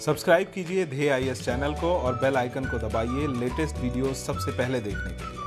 Subscribe कीजिए ध्येय IAS channel को और बेल आइकन को दबाइए लेटेस्ट वीडियो सबसे पहले देखने के लिए।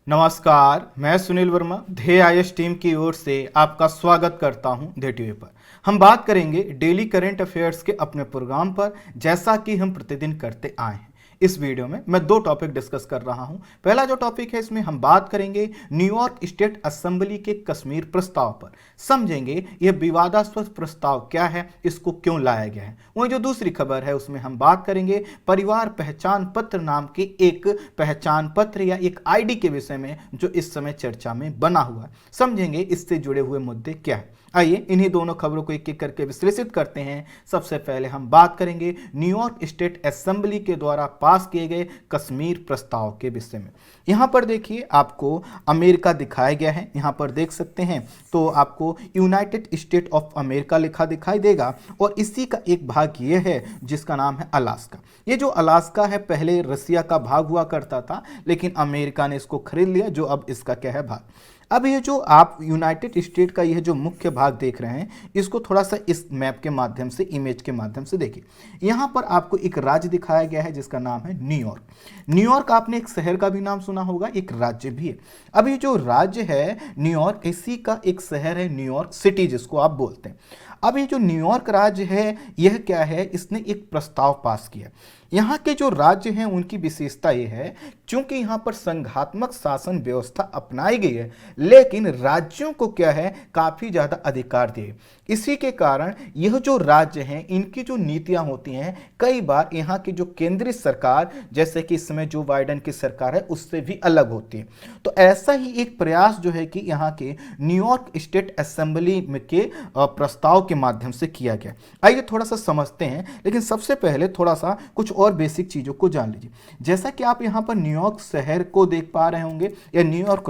नमस्कार, मैं सुनील वर्मा ध्येय आईएएस टीम की ओर से आपका स्वागत करता हूं ध्येय टीवी पर। हम बात करेंगे डेली करंट अफेयर्स के अपने प्रोग्राम पर, जैसा कि हम प्रतिदिन करते आए हैं। इस वीडियो में मैं दो टॉपिक डिस्कस कर रहा हूं। पहला जो टॉपिक है, इसमें हम बात करेंगे न्यूयॉर्क स्टेट असेंबली के कश्मीर प्रस्ताव पर। समझेंगे यह विवादास्पद प्रस्ताव क्या है, इसको क्यों लाया गया है। वहीं जो दूसरी खबर है, उसमें हम बात करेंगे परिवार पहचान पत्र नाम के एक पहचान पत्र या एक आईडी के विषय में, जो इस समय चर्चा में बना हुआ है। समझेंगे इससे जुड़े हुए मुद्दे क्या है। आइए इन्हीं दोनों खबरों को एक एक करके विश्लेषित करते हैं। सबसे पहले हम बात करेंगे न्यूयॉर्क स्टेट असेंबली के द्वारा पास किए गए कश्मीर प्रस्ताव के विषय में। यहाँ पर देखिए, आपको अमेरिका दिखाया गया है। यहाँ पर देख सकते हैं तो आपको यूनाइटेड स्टेट ऑफ अमेरिका लिखा दिखाई देगा, और इसी का एक भाग ये है जिसका नाम है अलास्का। ये जो अलास्का है, पहले रसिया का भाग हुआ करता था, लेकिन अमेरिका ने इसको खरीद लिया, जो अब इसका क्या है भाग। अब ये जो आप यूनाइटेड स्टेट का यह जो मुख्य भाग देख रहे हैं, इसको थोड़ा सा इस मैप के माध्यम से, इमेज के माध्यम से देखिए। यहाँ पर आपको एक राज्य दिखाया गया है जिसका नाम है न्यूयॉर्क। न्यूयॉर्क आपने एक शहर का भी नाम सुना होगा, एक राज्य भी है। अब ये जो राज्य है न्यूयॉर्क, इसी का एक शहर है न्यूयॉर्क सिटी, जिसको आप बोलते हैं। अब ये जो न्यूयॉर्क राज्य है, यह क्या है, इसने एक प्रस्ताव पास किया। यहाँ के जो राज्य हैं उनकी विशेषता यह है, क्योंकि यहाँ पर संघात्मक शासन व्यवस्था अपनाई गई है, लेकिन राज्यों को क्या है, काफी ज्यादा अधिकार दिए। इसी के कारण यह जो राज्य हैं, इनकी जो नीतियां होती हैं, कई बार यहाँ की जो केंद्रीय सरकार, जैसे कि इस समय जो बाइडेन की सरकार है, उससे भी अलग होती है। तो ऐसा ही एक प्रयास जो है कि यहाँ के न्यूयॉर्क स्टेट असेंबली में के प्रस्ताव के माध्यम से किया गया। आइए थोड़ा सा समझते हैं, लेकिन सबसे पहले थोड़ा सा कुछ और बेसिक चीजों को जान लीजिए। जैसा कि आप यहाँ पर न्यूयॉर्क शहर को देख पा रहे होंगे या न्यूयॉर्क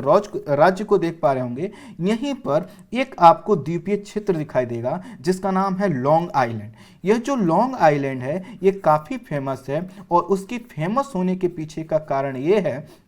राज्य को देख पा रहे होंगे, यहीं पर एक आपको द्वीपीय क्षेत्र दिखाई देगा जिसका नाम है लॉन्ग आइलैंड। यह जो लॉन्ग आइलैंड है, ये काफी फेमस है, और उसकी फेमस होने के पीछे का कारण यह है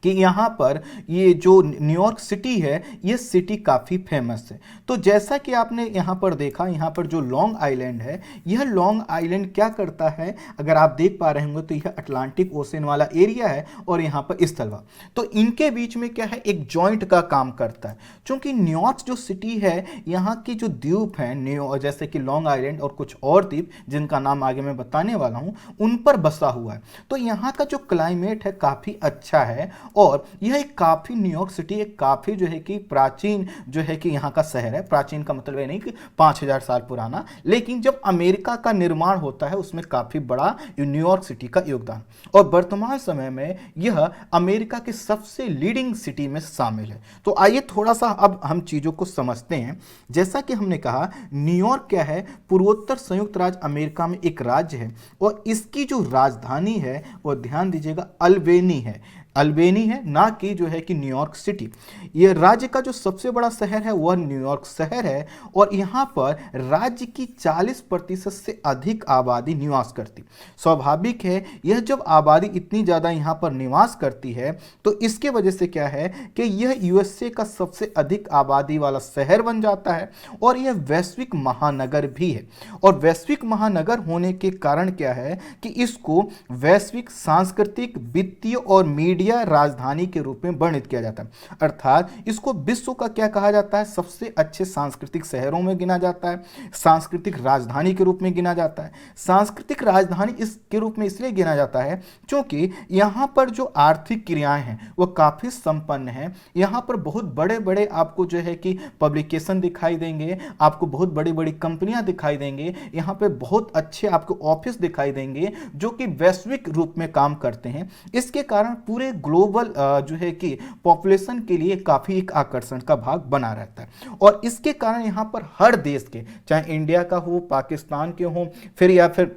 कि यहाँ पर ये जो न्यूयॉर्क सिटी है, ये सिटी काफ़ी फेमस है। तो जैसा कि आपने यहाँ पर देखा, यहाँ पर जो लॉन्ग आइलैंड है, यह लॉन्ग आइलैंड क्या करता है, अगर आप देख पा रहे होंगे तो यह अटलांटिक ओशन वाला एरिया है, और यहाँ पर स्थलवा, तो इनके बीच में क्या है, एक जॉइंट का काम करता है। क्योंकि न्यूयॉर्क जो सिटी है, यहाँ की जो द्वीप हैं, जैसे कि लॉन्ग आइलैंड और कुछ और द्वीप जिनका नाम आगे मैं बताने वाला हूँ, उन पर बसा हुआ है। तो यहाँ का जो क्लाइमेट है काफ़ी अच्छा है, और यह एक काफी न्यूयॉर्क सिटी एक काफी जो है कि प्राचीन जो है कि यहाँ का शहर है। प्राचीन का मतलब ये नहीं कि 5000 साल पुराना, लेकिन जब अमेरिका का निर्माण होता है उसमें काफी बड़ा न्यूयॉर्क सिटी का योगदान, और वर्तमान समय में यह अमेरिका के सबसे लीडिंग सिटी में शामिल है। तो आइए थोड़ा सा अब हम चीजों को समझते हैं। जैसा कि हमने कहा, न्यूयॉर्क क्या है, पूर्वोत्तर संयुक्त राज्य अमेरिका में एक राज्य है, और इसकी जो राजधानी है वो ध्यान दीजिएगा अल्बेनी है। अल्बेनी है, ना कि जो है कि न्यूयॉर्क सिटी। यह राज्य का जो सबसे बड़ा शहर है वह न्यूयॉर्क शहर है, और यहाँ पर राज्य की 40% से अधिक आबादी निवास करती। स्वाभाविक है, यह जब आबादी इतनी ज़्यादा यहाँ पर निवास करती है, तो इसके वजह से क्या है कि यह यूएसए का सबसे अधिक आबादी वाला शहर बन जाता है, और यह वैश्विक महानगर भी है। और वैश्विक महानगर होने के कारण क्या है कि इसको वैश्विक सांस्कृतिक, वित्तीय और मीडिया राजधानी के रूप में वर्णित किया जाता है। अर्थात इसको विश्व का क्या कहा जाता है, सबसे अच्छे सांस्कृतिक शहरों में गिना जाता है, सांस्कृतिक राजधानी के रूप में गिना जाता है। सांस्कृतिक राजधानी इसके रूप में इसलिए गिना जाता है क्योंकि यहाँ पर जो आर्थिक क्रियाएं हैं वो काफी संपन्न हैं। यहाँ पर बहुत बड़े बड़े आपको जो है कि पब्लिकेशन दिखाई देंगे, आपको बहुत बड़ी बड़ी कंपनियां दिखाई देंगे, यहाँ पे बहुत अच्छे आपको ऑफिस दिखाई देंगे जो कि वैश्विक रूप में काम करते हैं। इसके कारण पूरे ग्लोबल जो है कि पॉपुलेशन के लिए काफी एक आकर्षण का भाग बना रहता है, और इसके कारण यहाँ पर हर देश के, चाहे इंडिया का हो, पाकिस्तान के हो, फिर या फिर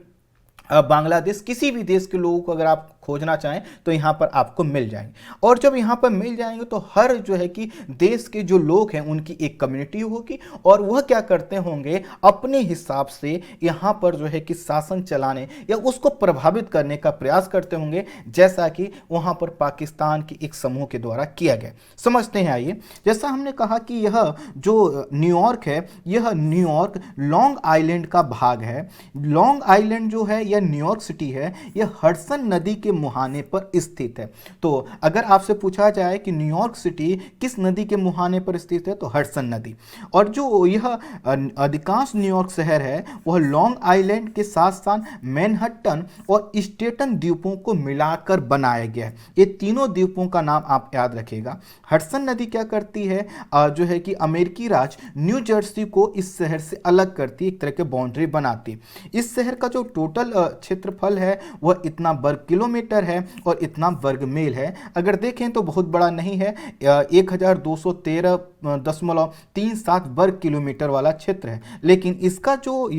बांग्लादेश, किसी भी देश के लोगों को अगर आप खोजना चाहें तो यहाँ पर आपको मिल जाएंगे। और जब यहाँ पर मिल जाएंगे तो हर जो है कि देश के जो लोग हैं उनकी एक कम्युनिटी होगी और वह क्या करते होंगे, अपने हिसाब से यहाँ पर जो है कि शासन चलाने या उसको प्रभावित करने का प्रयास करते होंगे, जैसा कि वहाँ पर पाकिस्तान की एक समूह के द्वारा किया गया। समझते हैं आइए। जैसा हमने कहा कि यह जो न्यूयॉर्क है, यह न्यूयॉर्क लॉन्ग आइलैंड का भाग है। लॉन्ग आइलैंड जो है यह न्यूयॉर्क सिटी है, यह हडसन नदी के मुहाने पर स्थित है। तो अगर आपसे पूछा जाए कि न्यूयॉर्क सिटी किस नदी के मुहाने पर स्थित है, तो हडसन नदी। और जो यह अधिकांश न्यूयॉर्क शहर है वह लॉन्ग आइलैंड के साथ साथ मैनहट्टन और स्टेटन द्वीपों को मिलाकर बनाया गया है। ये तीनों द्वीपों का नाम आप याद रखिएगा। हडसन नदी क्या करती है, जो है कि अमेरिकी राज्य न्यू जर्सी को इस शहर से अलग करती है, एक तरह के बाउंड्री बनाती है। इस शहर का जो टोटल क्षेत्रफल है वह इतना वर्ग किलोमीटर है और इतना वर्ग मील है। अगर देखें तो बहुत बड़ा नहीं है, 1213.37 वर्ग किलोमीटर वाला क्षेत्र है, लेकिन इसका जो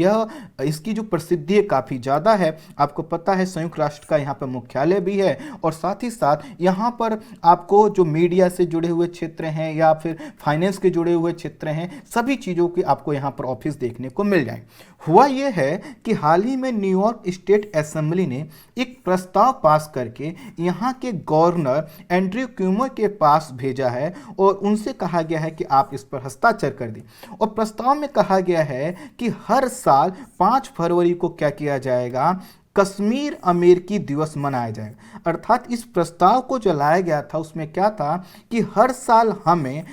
इसकी जो प्रसिद्धि है काफ़ी ज़्यादा है। आपको पता है संयुक्त राष्ट्र का यहाँ पर मुख्यालय भी है और साथ ही साथ यहाँ पर आपको जो मीडिया से जुड़े हुए क्षेत्र हैं या फिर फाइनेंस के जुड़े हुए क्षेत्र हैं, सभी चीज़ों की आपको यहाँ पर ऑफिस देखने को मिल जाए। हुआ यह है कि हाल ही में न्यूयॉर्क स्टेट असेंबली ने एक प्रस्ताव पास करके यहाँ के गवर्नर एंड्रयू क्यूमो के पास भेजा है और उनसे कहा गया है कि आप इस पर हस्ताक्षर कर दें। और प्रस्ताव में कहा गया है कि हर साल 5 फरवरी को क्या किया जाएगा, कश्मीर अमेरिकी दिवस मनाया जाएगा। अर्थात इस प्रस्ताव को जो लाया गया था उसमें क्या था कि हर साल हमें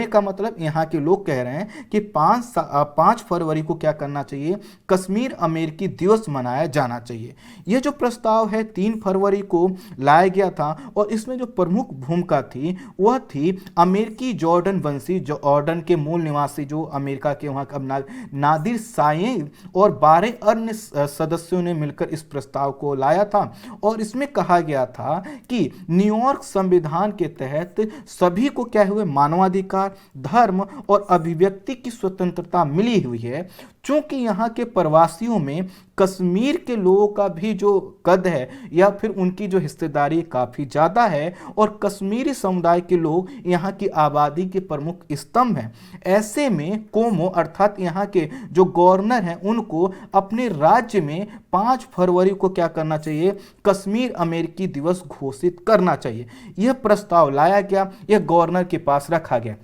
का मतलब यहाँ के लोग कह रहे हैं कि 5 फरवरी को क्या करना चाहिए, कश्मीर अमेरिकी दिवस मनाया जाना चाहिए। यह जो प्रस्ताव है 3 फरवरी को लाया गया था और इसमें जो प्रमुख भूमिका थी वह थी अमेरिकी जॉर्डन वंशी, जॉर्डन के मूल निवासी जो अमेरिका के वहाँ का नादिर साये और 12 अन्य सदस्यों ने मिलकर इस प्रस्ताव को लाया था। और इसमें कहा गया था कि न्यूयॉर्क संविधान के तहत सभी को क्या हुए, मानवाधिकार, धर्म और अभिव्यक्ति की स्वतंत्रता मिली हुई है। चूंकि यहाँ के प्रवासियों में कश्मीर के लोगों का भी जो कद है या फिर उनकी जो हिस्सेदारी काफ़ी ज़्यादा है और कश्मीरी समुदाय के लोग यहाँ की आबादी के प्रमुख स्तंभ हैं, ऐसे में कोमो अर्थात यहाँ के जो गवर्नर हैं उनको अपने राज्य में 5 फरवरी को क्या करना चाहिए, कश्मीर अमेरिकी दिवस घोषित करना चाहिए। यह प्रस्ताव लाया गया, यह गवर्नर के पास रखा गया।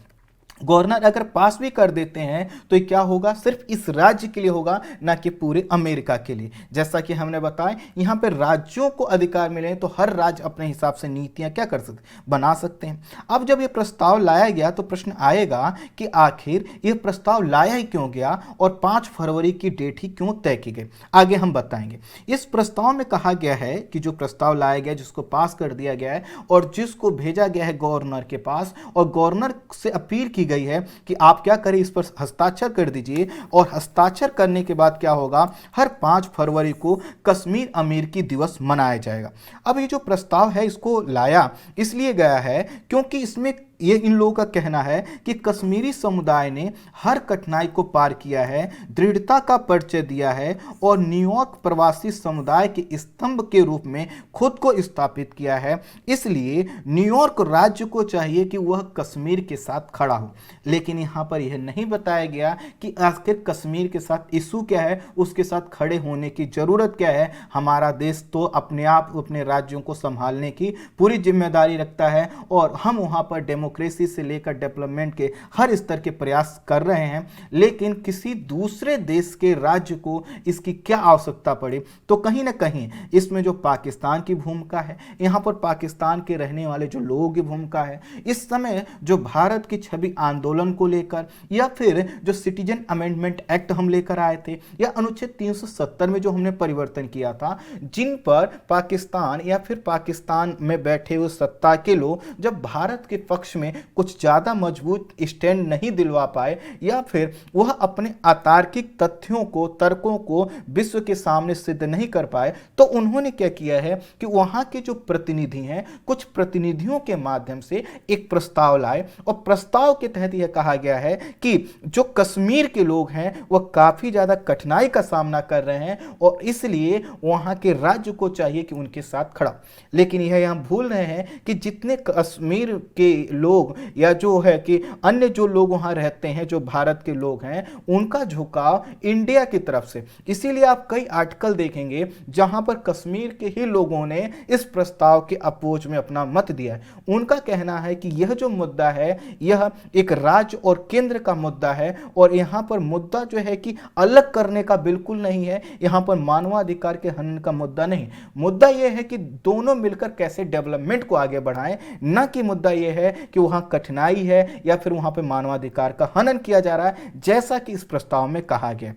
गवर्नर अगर पास भी कर देते हैं तो ये क्या होगा, सिर्फ इस राज्य के लिए होगा, ना कि पूरे अमेरिका के लिए। जैसा कि हमने बताया यहाँ पे राज्यों को अधिकार मिले तो हर राज्य अपने हिसाब से नीतियाँ क्या कर सकते, बना सकते हैं। अब जब ये प्रस्ताव लाया गया तो प्रश्न आएगा कि आखिर ये प्रस्ताव लाया ही क्यों गया और 5 फरवरी की डेट ही क्यों तय की गई, आगे हम बताएंगे। इस प्रस्ताव में कहा गया है कि जो प्रस्ताव लाया गया, जिसको पास कर दिया गया है और जिसको भेजा गया है गवर्नर के पास, और गवर्नर से अपील की गई है कि आप क्या करें, इस पर हस्ताक्षर कर दीजिए। और हस्ताक्षर करने के बाद क्या होगा, हर 5 फरवरी को कश्मीर अमेरिकी दिवस मनाया जाएगा। अब ये जो प्रस्ताव है इसको लाया इसलिए गया है क्योंकि इसमें ये इन लोगों का कहना है कि कश्मीरी समुदाय ने हर कठिनाई को पार किया है, दृढ़ता का परिचय दिया है और न्यूयॉर्क प्रवासी समुदाय के स्तंभ के रूप में खुद को स्थापित किया है। इसलिए न्यूयॉर्क राज्य को चाहिए कि वह कश्मीर के साथ खड़ा हो। लेकिन यहाँ पर यह नहीं बताया गया कि आखिर कश्मीर के साथ इशू क्या है, उसके साथ खड़े होने की जरूरत क्या है। हमारा देश तो अपने आप अपने राज्यों को संभालने की पूरी जिम्मेदारी रखता है और हम वहाँ पर डेमोक्रेसी से लेकर डेवलपमेंट के हर स्तर के प्रयास कर रहे हैं। लेकिन किसी दूसरे देश के राज्य को इसकी क्या आवश्यकता पड़े, तो कहीं ना कहीं इसमें जो पाकिस्तान की भूमिका है, यहाँ पर पाकिस्तान के रहने वाले जो लोगों की भूमिका है, इस समय जो भारत की छवि आंदोलन को लेकर या फिर जो सिटीजन अमेंडमेंट एक्ट हम लेकर आए थे या अनुच्छेद 370 में जो हमने परिवर्तन किया था, जिन पर पाकिस्तान या फिर पाकिस्तान में बैठे हुए सत्ता के लोग जब भारत के पक्ष में कुछ ज़्यादा मजबूत स्टैंड नहीं दिलवा पाए या फिर वह अपने अतार्किक तथ्यों को, तर्कों को विश्व के सामने सिद्ध नहीं कर पाए, तो उन्होंने क्या किया है कि वहाँ के जो प्रतिनिधि हैं, कुछ प्रतिनिधियों के माध्यम से एक प्रस्ताव लाए और प्रस्ताव के तहत यह कहा गया है कि जो कश्मीर के लोग हैं वह काफ़ी ज़्यादा कठिनाई का सामना कर रहे हैं और इसलिए वहाँ के राज्य को चाहिए कि उनके साथ खड़ा। लेकिन यह यहाँ भूल रहे हैं कि जितने कश्मीर के लोग या जो है कि अन्य जो लोग वहाँ रहते हैं, जो भारत के लोग हैं, उनका झुकाव इंडिया की तरफ से। इसीलिए आप कई आर्टिकल देखेंगे जहाँ पर कश्मीर के ही लोगों ने इस प्रस्ताव के अपोज में अपना मत दिया है। उनका कहना है कि यह जो मुद्दा है यह एक राज्य और केंद्र का मुद्दा है और यहाँ पर मुद्दा जो है कि अलग करने का बिल्कुल नहीं है, यहाँ पर मानवाधिकार के हनन का मुद्दा नहीं। मुद्दा यह है कि दोनों मिलकर कैसे डेवलपमेंट को आगे बढ़ाएं, न कि मुद्दा यह है कि वहाँ कठिनाई है या फिर वहाँ पर मानवाधिकार का हनन किया जा रहा है, जैसा कि इस प्रस्ताव में कहा गया।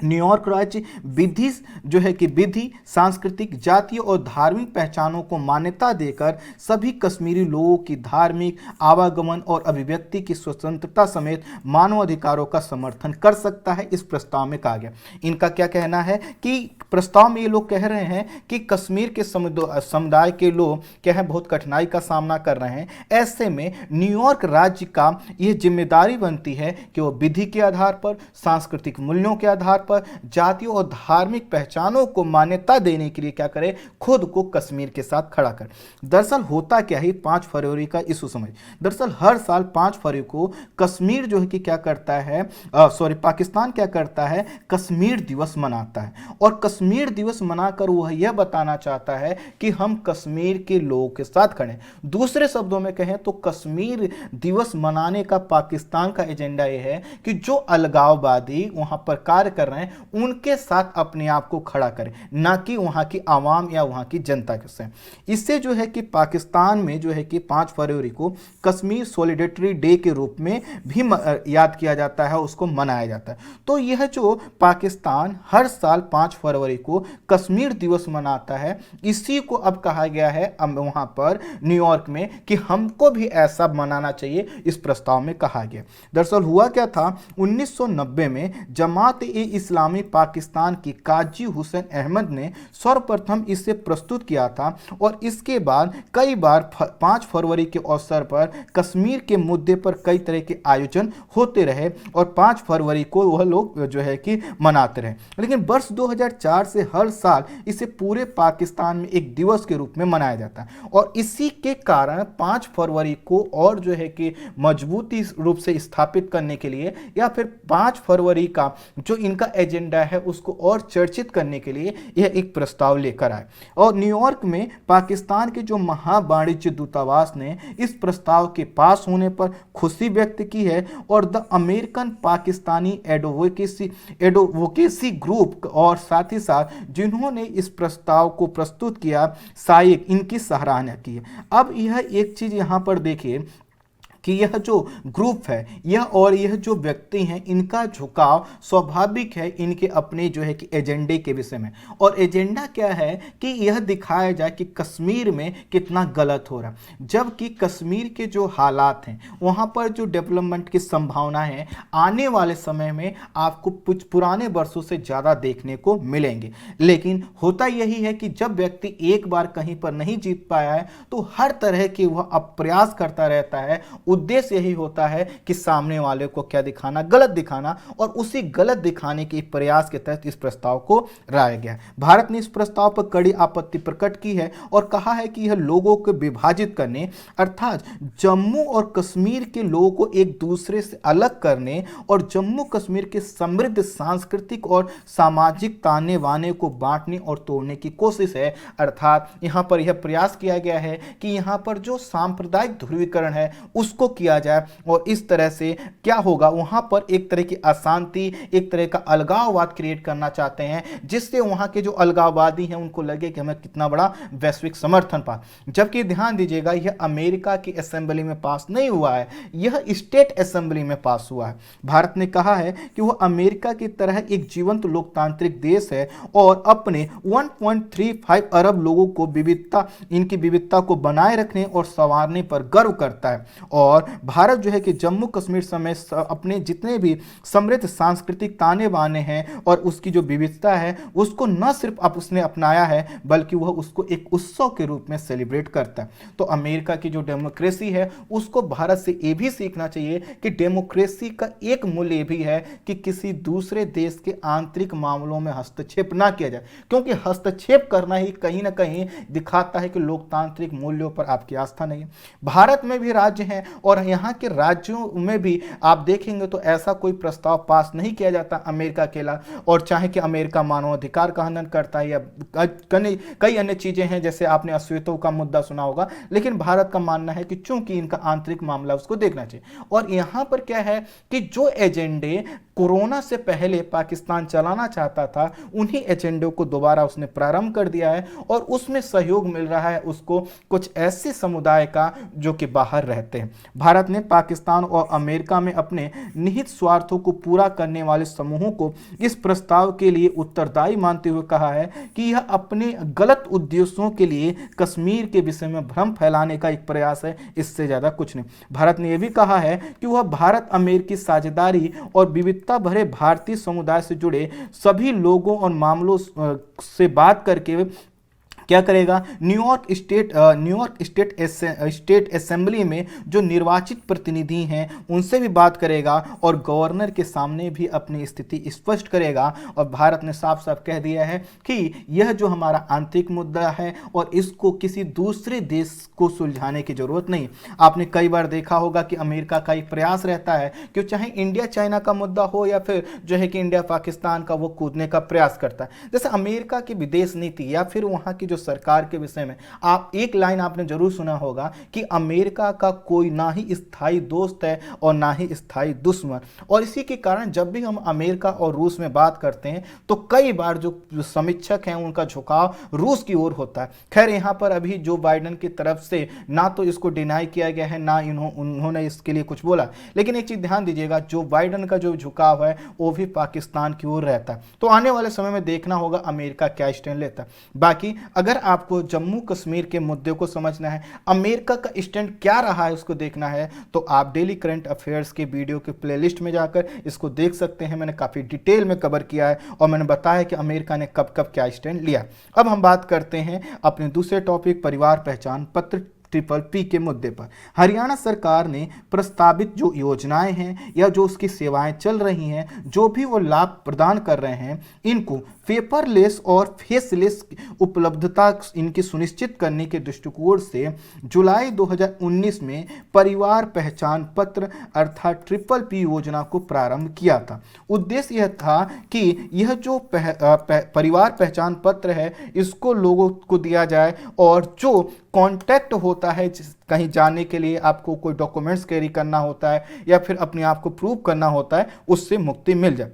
न्यूयॉर्क राज्य विधि जो है कि विधि, सांस्कृतिक, जातीय और धार्मिक पहचानों को मान्यता देकर सभी कश्मीरी लोगों की धार्मिक आवागमन और अभिव्यक्ति की स्वतंत्रता समेत मानवाधिकारों का समर्थन कर सकता है, इस प्रस्ताव में कहा गया। इनका क्या कहना है कि प्रस्ताव में ये लोग कह रहे हैं कि कश्मीर के समुदाय के लोग क्या है बहुत कठिनाई का सामना कर रहे हैं। ऐसे में न्यूयॉर्क राज्य का यह जिम्मेदारी बनती है कि वो विधि के आधार पर, सांस्कृतिक मूल्यों के आधार पर, जातीय और धार्मिक पहचानों को मान्यता देने के लिए क्या करे, खुद को कश्मीर के साथ खड़ा कर। दरअसल होता क्या है, 5 फरवरी का इशू समझ। दरअसल हर साल 5 फरवरी को कश्मीर जो है कि क्या करता है, पाकिस्तान क्या करता है, कश्मीर दिवस मनाता है और कश्मीर दिवस मनाकर वह यह बताना चाहता है कि हम कश्मीर के लोगों के साथ खड़े। दूसरे शब्दों में कहें तो कश्मीर दिवस मनाने का पाकिस्तान का एजेंडा यह है कि जो अलगाववादी वहां पर कार्य कर रहे हैं उनके साथ अपने आप को खड़ा करें, ना कि वहां की आवाम या वहां की जनता के साथ। इससे जो है कि पाकिस्तान में जो है कि 5 फरवरी को कश्मीर सॉलिडेरिटी डे के रूप में भी याद किया जाता है, उसको मनाया जाता है। तो यह जो पाकिस्तान हर साल 5 फरवरी को कश्मीर दिवस मनाता है, इसी को अब कहा गया है वहां पर न्यूयॉर्क में कि हमको भी ऐसा मनाना चाहिए, इस प्रस्ताव में कहा गया। दरअसल हुआ क्या था, 1990 में जमात ए इस्लामी पाकिस्तान की काजी हुसैन अहमद ने सर्वप्रथम इसे प्रस्तुत किया था और इसके बाद कई बार 5 फरवरी के अवसर पर कश्मीर के मुद्दे पर कई तरह के आयोजन होते रहे और 5 फरवरी को वह लोग जो है कि मनाते रहे। लेकिन वर्ष 2004 से हर साल इसे पूरे पाकिस्तान में एक दिवस के रूप में मनाया जाता है और इसी के कारण 5 फरवरी को और जो है कि मजबूती रूप से स्थापित करने के लिए या फिर 5 फरवरी का जो इनका एजेंडा है उसको और चर्चित करने के लिए यह एक प्रस्ताव लेकर आए। और न्यूयॉर्क में पाकिस्तान के जो महावाणिज्य दूतावास ने इस प्रस्ताव के पास होने पर खुशी व्यक्त की है और the American Pakistani advocacy group और साथ ही साथ जिन्होंने इस प्रस्ताव को प्रस्तुत किया, साइक, इनकी सराहना की है। अब यह एक चीज यहां पर देखिए कि यह जो ग्रुप है यह जो व्यक्ति हैं, इनका झुकाव स्वाभाविक है इनके अपने जो है कि एजेंडे के विषय में। और एजेंडा क्या है कि यह दिखाया जाए कि कश्मीर में कितना गलत हो रहा है, जबकि कश्मीर के जो हालात हैं वहाँ पर जो डेवलपमेंट की संभावना है आने वाले समय में आपको कुछ पुराने वर्षों से ज़्यादा देखने को मिलेंगे। लेकिन होता यही है कि जब व्यक्ति एक बार कहीं पर नहीं जीत पाया है तो हर तरह के वह अब प्रयास करता रहता है। उद्देश्य यही होता है कि सामने वाले को क्या दिखाना, गलत दिखाना, और उसी गलत दिखाने के प्रयास के तहत इस प्रस्ताव को लाया गया। भारत ने इस प्रस्ताव पर कड़ी आपत्ति प्रकट की है और कहा है कि यह लोगों को विभाजित करने अर्थात जम्मू और कश्मीर के लोगों को एक दूसरे से अलग करने और जम्मू कश्मीर के समृद्ध सांस्कृतिक और सामाजिक ताने बाने को बांटने और तोड़ने की कोशिश है। अर्थात यहाँ पर यह प्रयास किया गया है कि यहाँ पर जो सांप्रदायिक ध्रुवीकरण है उसको उसको किया जाए और इस तरह से क्या होगा, वहां पर एक तरह की अशांति, एक तरह का अलगाववाद क्रिएट करना चाहते हैं, जिससे वहां के जो अलगाववादी हैं उनको लगे कि हमें कितना बड़ा वैश्विक समर्थन पा। जबकि ध्यान दीजिएगा, यह अमेरिका की असेंबली में पास नहीं हुआ है, यह स्टेट असेंबली में पास हुआ है। भारत ने कहा है कि वह अमेरिका की तरह एक जीवंत लोकतांत्रिक देश है और अपने 1.35 अरब लोगों को इनकी विविधता को बनाए रखने और संवारने पर गर्व करता है। और भारत जो है कि जम्मू कश्मीर समेत अपने जितने भी समृद्ध सांस्कृतिक ताने बाने हैं और उसकी जो विविधता है उसको न सिर्फ उसने अपनाया है बल्कि वह उसको एक उत्सव के रूप में सेलिब्रेट करता है। तो अमेरिका की जो डेमोक्रेसी है उसको भारत से ये भी सीखना चाहिए कि डेमोक्रेसी का एक मूल्य भी है कि किसी दूसरे देश के आंतरिक मामलों में हस्तक्षेप ना किया जाए, क्योंकि हस्तक्षेप करना ही कहीं ना कहीं दिखाता है कि लोकतांत्रिक मूल्यों पर आपकी आस्था नहीं है। भारत में भी राज्य हैं और यहाँ के राज्यों में भी आप देखेंगे तो ऐसा कोई प्रस्ताव पास नहीं किया जाता अमेरिका अकेला, और चाहे कि अमेरिका मानवाधिकार का हनन करता है या कई अन्य चीजें हैं, जैसे आपने अश्वेतों का मुद्दा सुना होगा, लेकिन भारत का मानना है कि चूंकि इनका आंतरिक मामला उसको देखना चाहिए। और यहां पर क्या है कि जो एजेंडे कोरोना से पहले पाकिस्तान चलाना चाहता था उन्हीं एजेंडों को दोबारा उसने प्रारंभ कर दिया है और उसमें सहयोग मिल रहा है उसको कुछ ऐसे समुदाय का जो कि बाहर रहते हैं। भारत ने पाकिस्तान और अमेरिका में अपने निहित स्वार्थों को पूरा करने वाले समूहों को इस प्रस्ताव के लिए उत्तरदायी मानते हुए कहा है कि यह अपने गलत उद्देश्यों के लिए कश्मीर के विषय में भ्रम फैलाने का एक प्रयास है, इससे ज्यादा कुछ नहीं। भारत ने यह भी कहा है कि वह भारत अमेरिकी साझेदारी और विविधता भरे भारतीय समुदाय से जुड़े सभी लोगों और मामलों से बात करके क्या करेगा, न्यूयॉर्क स्टेट असेंबली में जो निर्वाचित प्रतिनिधि हैं उनसे भी बात करेगा और गवर्नर के सामने भी अपनी स्थिति स्पष्ट करेगा। और भारत ने साफ साफ कह दिया है कि यह जो हमारा आंतरिक मुद्दा है और इसको किसी दूसरे देश को सुलझाने की जरूरत नहीं। आपने कई बार देखा होगा कि अमेरिका का एक प्रयास रहता है कि चाहे इंडिया चाइना का मुद्दा हो या फिर जो है कि इंडिया पाकिस्तान का, वो कूदने का प्रयास करता है। जैसे अमेरिका की विदेश नीति या फिर वहां की जो सरकार के विषय में आप एक लाइन आपने जरूर सुना होगा कि अमेरिका का कोई ना ही स्थायी दोस्त है और ना ही स्थायी दुश्मन। और इसी के कारण जब भी हम अमेरिका और रूस में बात करते हैं तो कई बार जो समीक्षक हैं उनका झुकाव रूस की ओर होता है। खैर यहां पर अभी जो बाइडेन की तरफ से ना तो इसको डिनाई किया गया है ना उन्होंने इसके लिए कुछ बोला, लेकिन एक चीज ध्यान दीजिएगा, जो बाइडेन का जो झुकाव है वो भी पाकिस्तान की ओर रहता है। तो आने वाले समय में देखना होगा अमेरिका क्या स्टैंड लेता है। बाकी अगर आपको जम्मू कश्मीर के मुद्दे को समझना है, अमेरिका का स्टैंड क्या रहा है उसको देखना है, तो आप डेली करंट अफेयर्स के वीडियो के प्लेलिस्ट में जाकर इसको देख सकते हैं। मैंने काफी डिटेल में कवर किया है और मैंने बताया कि अमेरिका ने कब कब क्या स्टैंड लिया। अब हम बात करते हैं अपने दूसरे टॉपिक परिवार पहचान पत्र PPP के मुद्दे पर। हरियाणा सरकार ने प्रस्तावित जो योजनाएं हैं या जो उसकी सेवाएं चल रही हैं, जो भी वो लाभ प्रदान कर रहे हैं, इनको पेपरलेस और फेसलेस उपलब्धता इनकी सुनिश्चित करने के दृष्टिकोण से जुलाई 2019 में परिवार पहचान पत्र अर्थात PPP योजना को प्रारंभ किया था। उद्देश्य यह था कि यह जो परिवार पहचान पत्र है इसको लोगों को दिया जाए और जो कॉन्टैक्ट होता है कहीं जाने के लिए आपको कोई डॉक्यूमेंट्स कैरी करना होता है या फिर अपने आप को प्रूव करना होता है, उससे मुक्ति मिल जाए।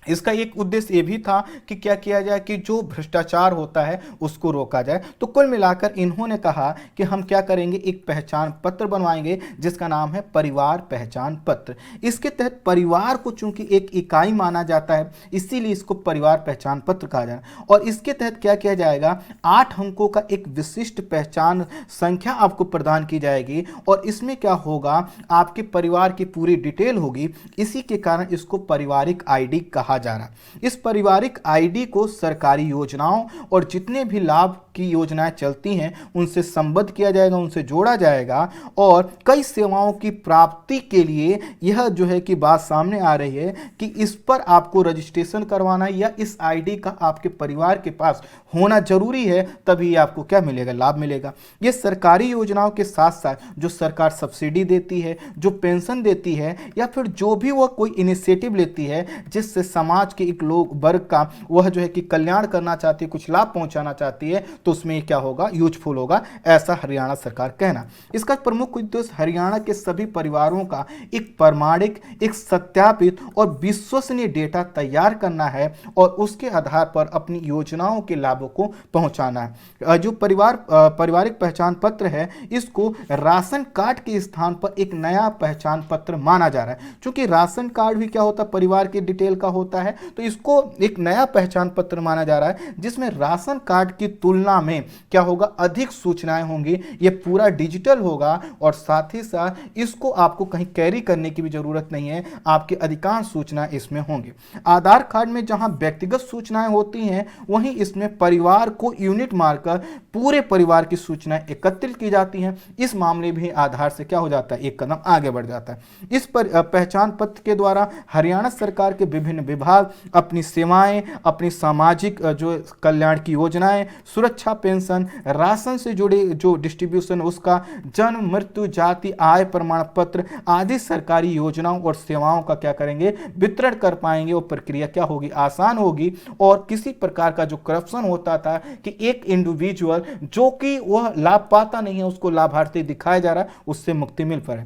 इसका एक उद्देश्य ये भी था कि क्या किया जाए कि जो भ्रष्टाचार होता है उसको रोका जाए। तो कुल मिलाकर इन्होंने कहा कि हम क्या करेंगे, एक पहचान पत्र बनवाएंगे जिसका नाम है परिवार पहचान पत्र। इसके तहत परिवार को चूंकि एक इकाई माना जाता है इसीलिए इसको परिवार पहचान पत्र कहा जाए। और इसके तहत क्या किया जाएगा, 8 अंकों का एक विशिष्ट पहचान संख्या आपको प्रदान की जाएगी और इसमें क्या होगा, आपके परिवार की पूरी डिटेल होगी। इसी के कारण इसको पारिवारिक आईडी कहा जा रहा। इस पारिवारिक आईडी को सरकारी योजनाओं और जितने भी लाभ की योजनाएं चलती हैं उनसे संबद्ध किया जाएगा, उनसे जोड़ा जाएगा और कई सेवाओं की प्राप्ति के लिए यह जो है कि बात सामने आ रही है कि इस पर आपको रजिस्ट्रेशन करवाना या इस आईडी का आपके परिवार के पास होना जरूरी है, तभी आपको क्या मिलेगा, लाभ मिलेगा। ये सरकारी योजनाओं के साथ साथ जो सरकार सब्सिडी देती है, जो पेंशन देती है या फिर जो भी वह कोई इनिशिएटिव लेती है जिससे समाज के एक लोग वर्ग का वह जो है कि कल्याण करना चाहती है, कुछ लाभ पहुंचाना चाहती है, तो उसमें क्या होगा, यूजफुल होगा, ऐसा हरियाणा सरकार कहना। इसका प्रमुख उद्देश्य हरियाणा के सभी परिवारों का एक प्रमाणिक, एक सत्यापित और विश्वसनीय डेटा तैयार करना है और उसके आधार पर अपनी योजनाओं के लाभों को पहुंचाना है। जो पारिवारिक पहचान पत्र है, इसको राशन कार्ड के स्थान पर एक नया पहचान पत्र माना जा रहा है। क्योंकि राशन कार्ड भी क्या होता है, परिवार की डिटेल का होता है, तो इसको एक नया पहचान पत्र माना जा रहा है जिसमें राशन कार्ड की तुलना में क्या होगा, अधिक सूचनाएं होंगी। ये पूरा डिजिटल होगा और साथ ही साथ इसको आपको कहीं कैरी करने की भी जरूरत नहीं है, आपकी अधिकांश सूचनाएं इसमें होंगी। आधार कार्ड में जहां व्यक्तिगत सूचनाएं होती हैं, वहीं इसमें परिवार को यूनिट मारकर पूरे परिवार की सूचनाएं एकत्रित की जाती हैं। इस मामले में आधार से क्या हो जाता है, एक कदम आगे बढ़ जाता है। इस पर पहचान पत्र के द्वारा हरियाणा सरकार के विभिन्न विभाग अपनी सेवाएं, अपनी सामाजिक जो कल्याण की योजनाएं, सुरक्षा पेंशन, राशन से जुड़े जो डिस्ट्रीब्यूशन, उसका जन्म, मृत्यु, जाति, आय प्रमाण पत्र आदि सरकारी योजनाओं और सेवाओं का क्या करेंगे, वितरण कर पाएंगे। और प्रक्रिया क्या होगी, आसान होगी। और किसी प्रकार का जो करप्शन होता था कि एक इंडिविजुअल जो कि वह लाभ पाता नहीं है, उसको लाभार्थी दिखाया जा रहा है, उससे मुक्ति मिल पाए।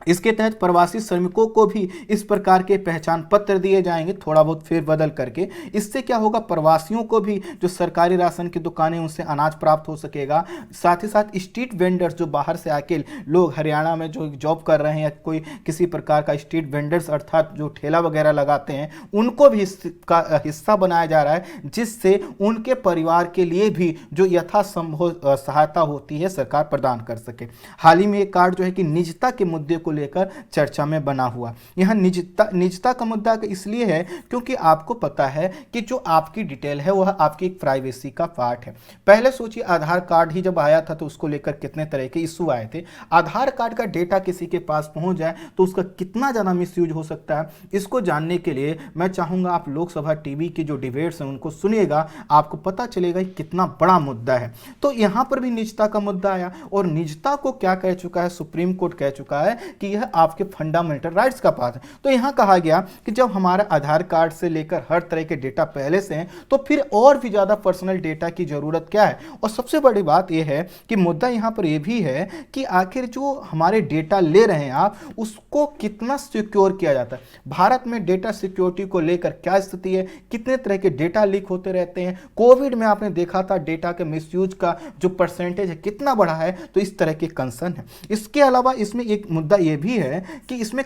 इसके तहत प्रवासी श्रमिकों को भी इस प्रकार के पहचान पत्र दिए जाएंगे, थोड़ा बहुत फेरबदल करके। इससे क्या होगा, प्रवासियों को भी जो सरकारी राशन की दुकानें, उनसे अनाज प्राप्त हो सकेगा। साथ ही साथ स्ट्रीट वेंडर्स, जो बाहर से आके लोग हरियाणा में जो जॉब कर रहे हैं या कोई किसी प्रकार का स्ट्रीट वेंडर्स अर्थात जो ठेला वगैरह लगाते हैं, उनको भी इसका हिस्सा बनाया जा रहा है, जिससे उनके परिवार के लिए भी जो यथासंभव सहायता होती है सरकार प्रदान कर सके। हाल ही में एक कार्ड जो है कि निजता के मुद्दे को लेकर चर्चा में बना हुआ। यहां निजता का मुद्दा इसलिए है क्योंकि आपको पता है कि जो आपकी डिटेल है वह आपकी एक प्राइवेसी का पार्ट है। पहले सोचिए, आधार कार्ड ही जब आया था तो उसको लेकर कितने तरह के इशू आए थे। आधार कार्ड का डेटा किसी के पास पहुंच जाए तो उसका कितना ज्यादा मिसयूज हो सकता है, इसको जानने के लिए मैं चाहूंगा आप लोकसभा टीवी की जो डिबेट्स हैं उनको सुनिएगा, आपको पता चलेगा कितना बड़ा मुद्दा है। तो यहां पर भी निजता का मुद्दा आया और निजता को क्या कह चुका है, सुप्रीम कोर्ट कह चुका है कि यह आपके फंडामेंटल राइट्स का पार्ट है। तो यहां कहा गया कि जब हमारा आधार कार्ड से लेकर हर तरह के डेटा पहले से हैं, तो फिर और भी ज्यादा पर्सनल डेटा की जरूरत क्या है। और सबसे बड़ी बात यह है कि मुद्दा यहां पर यह भी है कि आखिर जो हमारे डेटा ले रहे हैं आप, उसको कितना सिक्योर किया जाता है। भारत में डेटा सिक्योरिटी को लेकर क्या स्थिति है, कितने तरह के डेटा लीक होते रहते हैं। कोविड में आपने देखा था डेटा के मिसयूज का जो परसेंटेज है कितना बढ़ा है, तो इस तरह के कंसर्न है। इसके अलावा इसमें एक मुद्दा यह भी है कि इसमें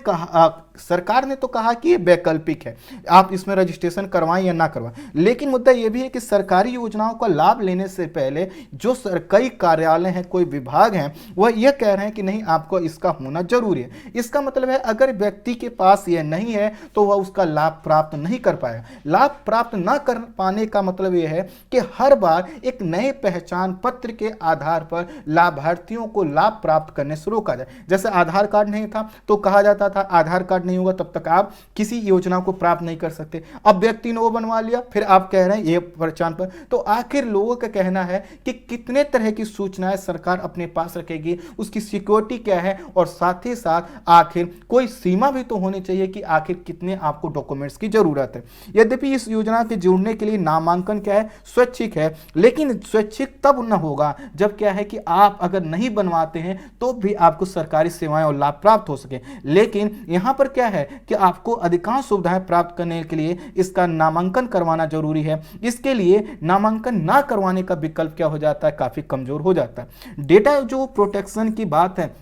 सरकार ने तो कहा कि ये वैकल्पिक है, आप इसमें रजिस्ट्रेशन करवाएं या ना करवाएं, लेकिन मुद्दा यह भी है कि सरकारी योजनाओं का लाभ लेने से पहले जो सरकारी कार्यालय हैं, कोई विभाग हैं, वह यह कह रहे हैं कि नहीं, आपको इसका होना जरूरी है। इसका मतलब है अगर व्यक्ति के पास यह नहीं है तो वह उसका लाभ प्राप्त नहीं कर पाएगा। लाभ प्राप्त ना कर पाने का मतलब यह है कि हर बार एक नए पहचान पत्र के आधार पर लाभार्थियों को लाभ प्राप्त करने से रोका जाए। जैसे आधार कार्ड नहीं था तो कहा जाता था आधार कार्ड नहीं होगा तब तक आप किसी योजना को प्राप्त नहीं कर सकते। अब व्यक्ति ने वो बनवा लिया, फिर आप कह रहे हैं ये पहचान पर। तो आखिर लोगों का कहना है कि कितने तरह की सूचनाएं सरकार अपने पास रखेगी, उसकी सिक्योरिटी क्या है, और साथ ही साथ आखिर कोई सीमा भी तो होनी चाहिए कि आखिर कितने आपको डॉक्यूमेंट्स की जरूरत है। यद्यपि इस योजना के जुड़ने के लिए नामांकन क्या है, स्वैच्छिक है, लेकिन स्वैच्छिक तब न होगा जब क्या है कि आप अगर नहीं बनवाते हैं तो भी आपको सरकारी सेवाएं और लाभ प्राप्त हो सके। लेकिन यहां पर क्या है कि आपको अधिकांश सुविधाएं प्राप्त करने के लिए इसका नामांकन करवाना जरूरी है। इसके लिए नामांकन ना करवाने का विकल्प क्या हो जाता है, काफी कमजोर हो जाता है। डेटा जो प्रोटेक्शन की बात है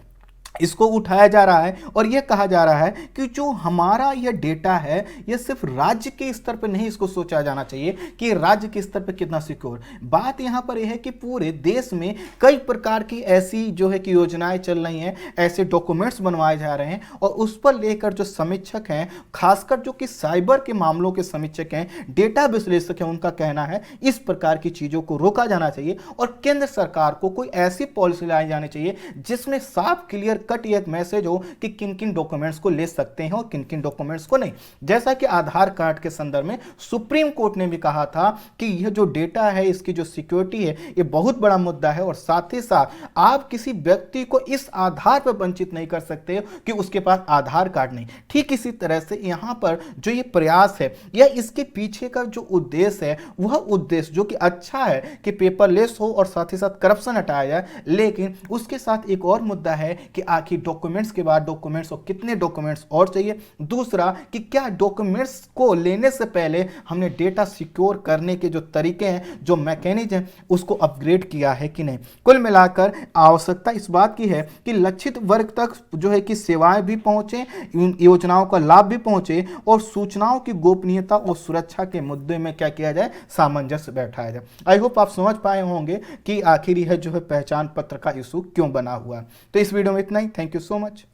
इसको उठाया जा रहा है और यह कहा जा रहा है कि जो हमारा यह डेटा है यह सिर्फ राज्य के स्तर पर नहीं इसको सोचा जाना चाहिए कि राज्य के स्तर पर कितना सिक्योर। बात यहां पर यह है कि पूरे देश में कई प्रकार की ऐसी जो है कि योजनाएं चल रही हैं, ऐसे डॉक्यूमेंट्स बनवाए जा रहे हैं और उस पर लेकर जो समीक्षक हैं, खासकर जो कि साइबर के मामलों के समीक्षक हैं, डेटा विश्लेषक हैं, उनका कहना है इस प्रकार की चीजों को रोका जाना चाहिए और केंद्र सरकार को कोई ऐसी पॉलिसी लाई जानी चाहिए जिसमें साफ क्लियर कट या एक मैसेज हो कि किन किन डॉक्यूमेंट्स को ले सकते हैं और किन किन डॉक्यूमेंट्स को नहीं। जैसा कि आधार कार्ड के संदर्भ में सुप्रीम कोर्ट ने भी कहा था कि यह जो डेटा है, इसकी जो सिक्योरिटी है, ये बहुत बड़ा मुद्दा है और साथ ही साथ आप किसी व्यक्ति को इस आधार पर वंचित नहीं कर सकते कि उसके पास आधार कार्ड नहीं। ठीक इसी तरह से यहां पर जो ये प्रयास है या इसके पीछे का जो उद्देश्य है, वह उद्देश्य जो कि अच्छा है कि पेपरलेस हो और साथ ही साथ करप्शन हटाया जाए, लेकिन उसके साथ एक और मुद्दा है कि आखिर डॉक्यूमेंट्स के बाद डॉक्यूमेंट्स और कितने डॉक्यूमेंट्स और चाहिए। दूसरा कि क्या डॉक्यूमेंट्स को लेने से पहले हमने डेटा सिक्योर करने के जो तरीके हैं, जो मैकेनिज्म है, उसको अपग्रेड किया है कि नहीं। कुल मिलाकर आवश्यकता इस बात की है कि लक्षित वर्ग तक जो है कि सेवाएं भी पहुंचे, योजनाओं का लाभ भी पहुंचे और सूचनाओं की गोपनीयता और सुरक्षा के मुद्दे में क्या किया जाए, सामंजस्य बैठाया जाए। आई होप आप समझ पाए होंगे कि आखिर यह जो है पहचान पत्र का इशू क्यों बना हुआ है। तो इस वीडियो में इतना ही। Thank you so much.